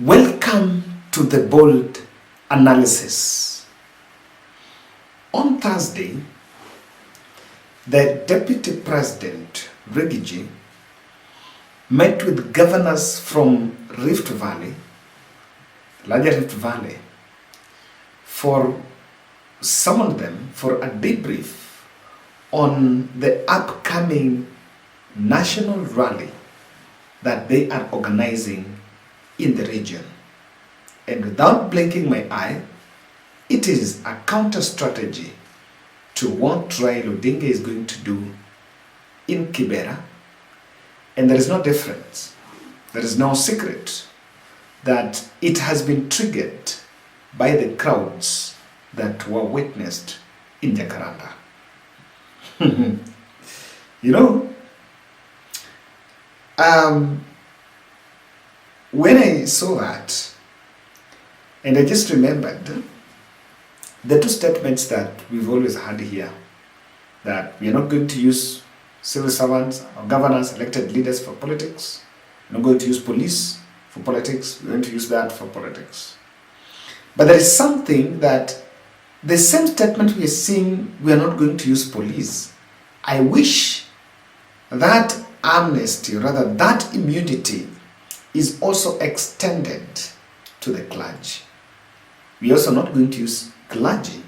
Welcome to the bold analysis. On Thursday, the Deputy President, Rigiji, met with governors from Rift Valley, larger Rift Valley, summoned them for a debrief on the upcoming national rally that they are organizing in the region. And without blinking my eye, it is a counter strategy to what Raila is going to do in Kibera. And there is no difference. There is no secret that it has been triggered by the crowds that were witnessed in Jacaranda. When I saw that, and I just remembered the two statements that we've always had here, that we are not going to use civil servants or governors, elected leaders for politics. We're not going to use police for politics. We're going to use that for politics. But there is something that the same statement we are seeing, we are not going to use police. I wish that amnesty, or rather that immunity, is also extended to the clergy. We are also not going to use clergy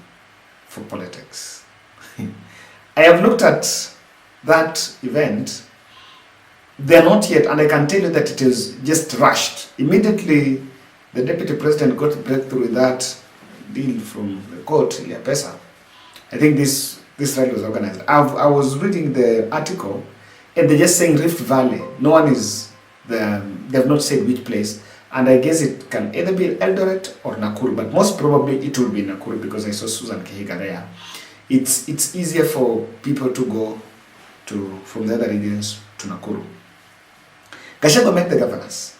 for politics. I have looked at that event. They are not yet, and I can tell you that it is just rushed. Immediately, the Deputy President got a breakthrough with that deal from the court, yeah, Pesa. I think this rally was organized. I was reading the article, and they're just saying Rift Valley. No one is there. They have not said which place. And I guess it can either be Eldoret or Nakuru, but most probably it will be Nakuru because I saw Susan Kehiga there. It's easier for people to go from the other regions to Nakuru. Gachagua met the governors.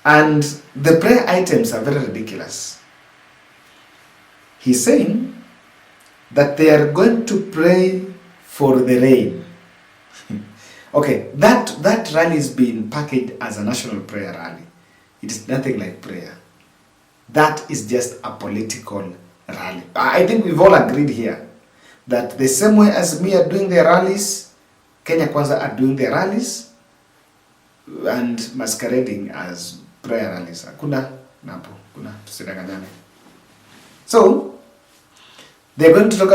And the prayer items are very ridiculous. He's saying that they are going to pray for the rain. Okay, that rally is being packaged as a national prayer rally. It is nothing like prayer. That is just a political rally. I think we've all agreed here that the same way as me are doing their rallies, Kenya Kwanza are doing their rallies and masquerading as prayer rallies. Hakuna napo, kuna tusidanganyane. So, they're going to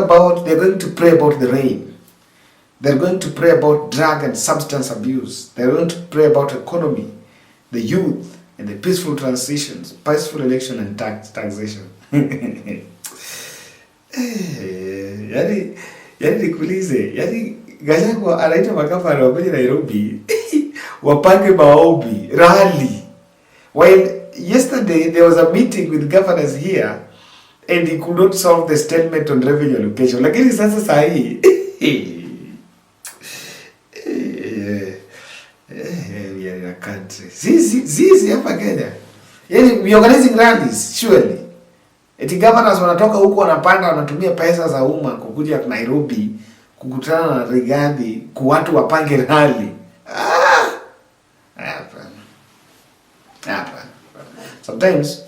pray about the rain. They're going to pray about drug and substance abuse. They're going to pray about economy, the youth, and the peaceful transitions, peaceful election and taxation. Yani Gachagua anaita makafara wakuja Nairobi wapange maombi rally. While yesterday there was a meeting with governors here and he could not solve the stalemate on revenue allocation. Lakini sasa sahi we are in a country. Sisi hapa Kenya. Yani we organizing rallies surely. Eti governors wanatoka huko wanapanda wanatumia pesa za umma kukuja Nairobi kukutana na Rigathi kwa watu wapange rally. Hapana. Sometimes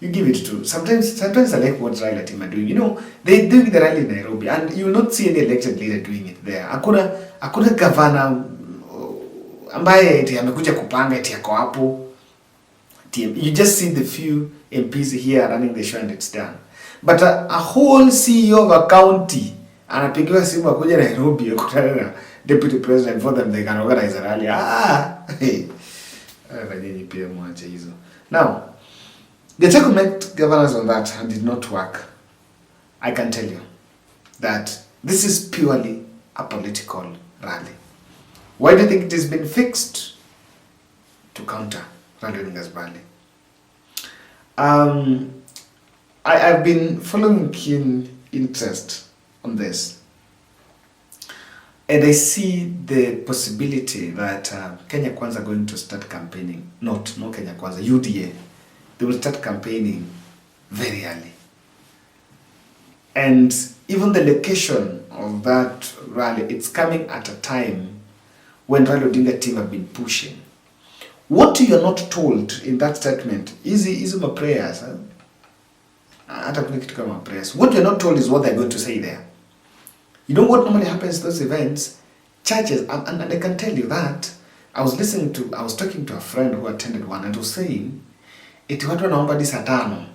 you give it to sometimes I like what Raila team are doing. They're doing the rally in Nairobi and you will not see any elected leader doing it there. Hakuna governor ambaye eti amekuja kupanga eti yako hapo. You just see the few MPs here running the show and it's done. But a whole CEO of a county anapigiwa simu akuja Nairobi kukutana na deputy president for them they can organize a rally. Ranyeni pia mwache hizo. Now, Gachagua met governors on that and did not work. I can tell you that this is purely a political rally. Why do you think it has been fixed? To counter Raila Odinga's rally. I've been following keen interest on this. And I see the possibility that Kenya Kwanza are going to start campaigning. No Kenya Kwanza, UDA. They will start campaigning very early. And even the location of that rally, it's coming at a time when Raila Odinga team have been pushing. What you are not told in that statement is my prayers. Prayers. What you're not told is what they're going to say there. You know what normally happens in those events? Churches, and I can tell you that, I was talking to a friend who attended one and was saying, iti watu wanaomba hadi saa 5.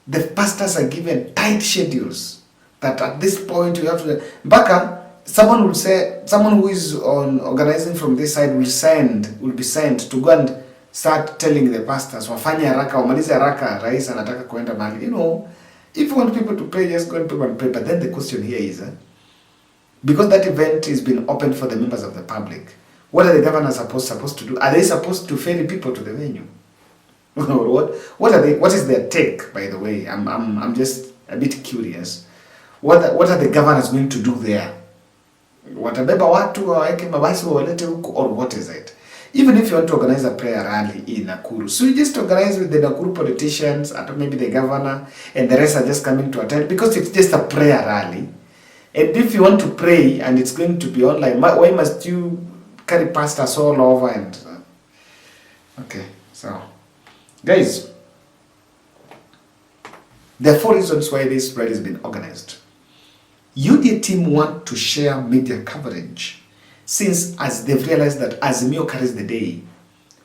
The pastors are given tight schedules that at this point you have to, mpaka someone who is on organizing from this side will be sent to go and start telling the pastors, wafanye haraka, wamalize haraka, rais anataka kuenda mahali. You know, if you want people to pray, just go and pray. But then the question here is, because that event is being opened for the members of the public, what are the governors supposed to do? Are they supposed to ferry people to the venue? What are they? What is their take? By the way, I'm just a bit curious. What are the governors going to do there? Watabeba watu waweke mabasi walete huko, or what is it? Even if you want to organize a prayer rally in Nakuru, so you just organize with the Nakuru politicians and maybe the governor, and the rest are just coming to attend because it's just a prayer rally. And if you want to pray and it's going to be online, why must you carry pastors all over? And okay, so guys, there are 4 reasons why this rally has been organized. UDA team want to share media coverage since as they've realized that Azimio carries the day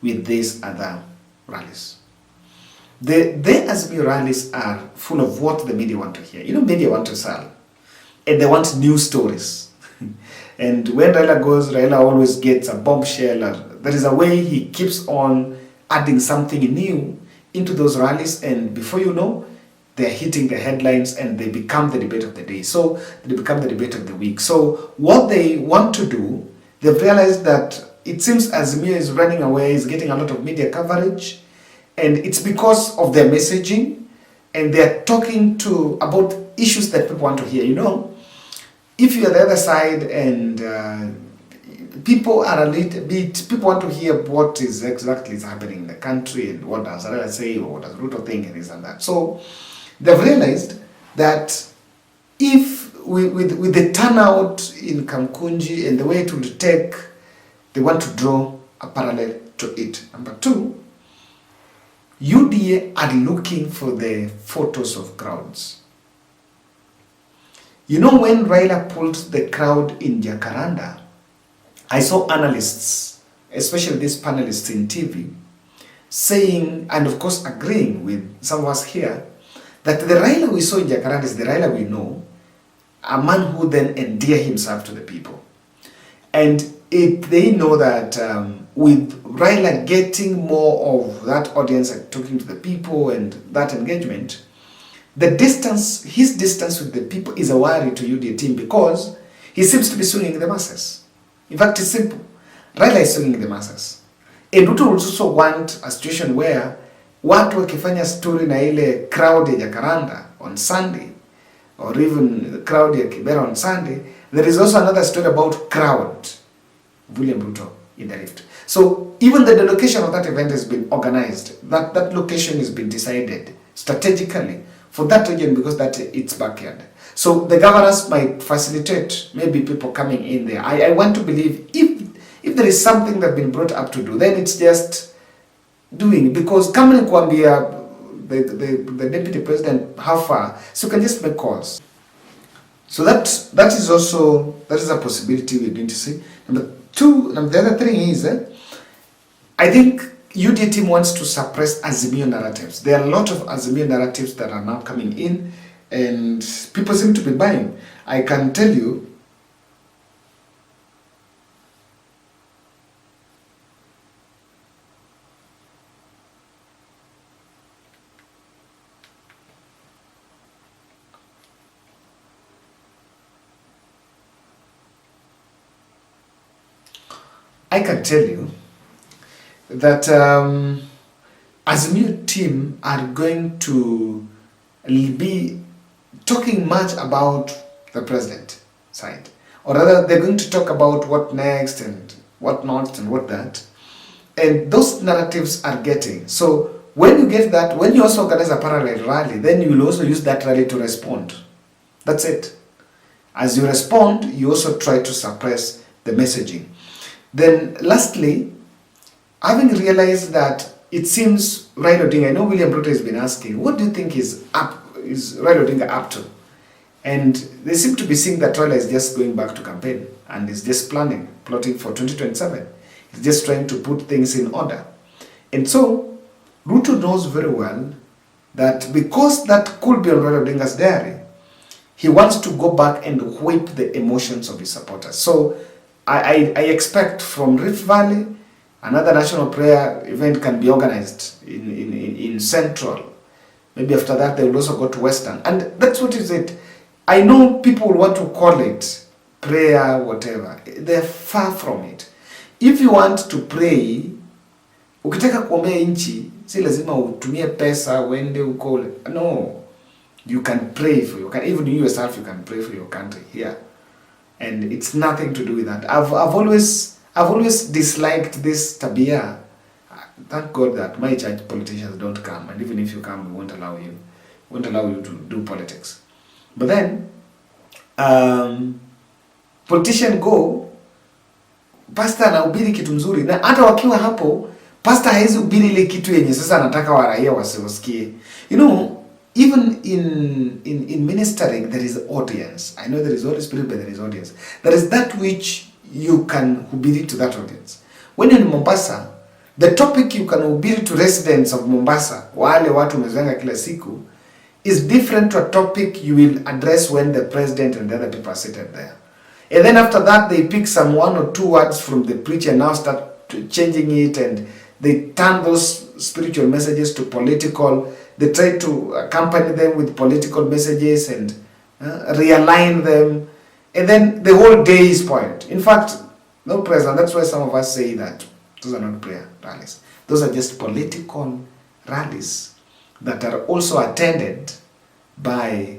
with these other rallies. The Azimio rallies are full of what the media want to hear. You know, media want to sell, and they want news stories. And when Raila goes, Raila always gets a bombshell. There is a way he keeps on adding something new into those rallies, and before you know, they're hitting the headlines and they become the debate of the day. So they become the debate of the week. So what they want to do, they've realized that it seems Azimio is running away, is getting a lot of media coverage, and it's because of their messaging, and they're talking about issues that people want to hear. You know, if you're the other side and people are a little bit, people want to hear what is exactly happening in the country and what does Raila say or what does Ruto think and this and that. So they've realized that if with the turnout in Kamkunji and the way it will take, they want to draw a parallel to it. Number 2, UDA are looking for the photos of crowds. You know, when Raila pulled the crowd in Jacaranda, I saw analysts, especially these panelists in TV, saying, and of course agreeing with some of us here, that the Raila we saw in Jacaranda is the Raila we know, a man who then endear himself to the people. And they know that with Raila getting more of that audience and talking to the people and that engagement, his distance with the people is a worry to UDA team because he seems to be swinging the masses. In fact, it's simple. Raila is swinging the masses. And Ruto would also want a situation where watu wakifanya story na ile crowd ya Jacaranda on Sunday, or even the crowd ya Kibera on Sunday, there is also another story about crowd William Ruto in the Rift. So even the location of that event has been organized. That location has been decided strategically for that region because that's its backyard. So the governors might facilitate maybe people coming in there. I want to believe if there is something that's been brought up to do, then it's just doing, because kama ni kuambia the deputy president how far, so you can just make calls. So that is a possibility we're going to see. Number 2, the other thing is I think UDA team wants to suppress Azimio narratives. There are a lot of Azimio narratives that are now coming in and people seem to be buying. I can tell you that Azimio team are going to be talking much about the president side, or rather they're going to talk about what next and what not and what that, and those narratives are getting. So when you get that, when you also organize a parallel rally, then you will also use that rally to respond. That's it. As you respond, you also try to suppress the messaging. Then lastly, having realized that it seems Raila Odinga, I know William Ruto has been asking, what do you think is Raila Odinga up to? And they seem to be seeing that Raila is just going back to campaign and is just plotting for 2027. He's just trying to put things in order. And so, Ruto knows very well that because that could be on Raila Odinga's diary, he wants to go back and whip the emotions of his supporters. So, I expect from Rift Valley, another national prayer event can be organized in Central. Maybe after that, they will also go to Western. And that's what is it. I know people want to call it prayer, whatever. They're far from it. If you want to pray, ukitaka kuombea nchi, si lazima utumie pesa, uende ukole. No. You can pray for your country. Even you yourself, you can pray for your country here. And it's nothing to do with that. I've always disliked this tabia. Thank God that my church politicians don't come, and even if you come, we won't allow you. We won't allow you to do politics. But then, politician go, pastor anahubiri kitu mzuri, na hata wakiwa hapo, pastor hawezi hubiri ile kitu yenye sasa anataka waraia wasiwasikie. You know, even in ministering, there is audience. I know there is Holy Spirit, but there is audience. There is that which you can hubiri to that audience. When you're in Mombasa, the topic you can hubiri to residents of Mombasa, wale watu mezenga kila siku, is different to a topic you will address when the president and the other people are seated there. And then after that, they pick some one or two words from the preacher and now start changing it, and they turn those spiritual messages to political. They try to accompany them with political messages and realign them. And then the whole day is spoiled. In fact, no prayers, and that's why some of us say that those are not prayer rallies. Those are just political rallies that are also attended by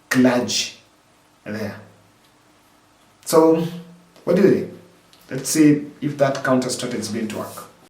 clergy there. So, what do you think? Let's see if that counter strategy is going to work.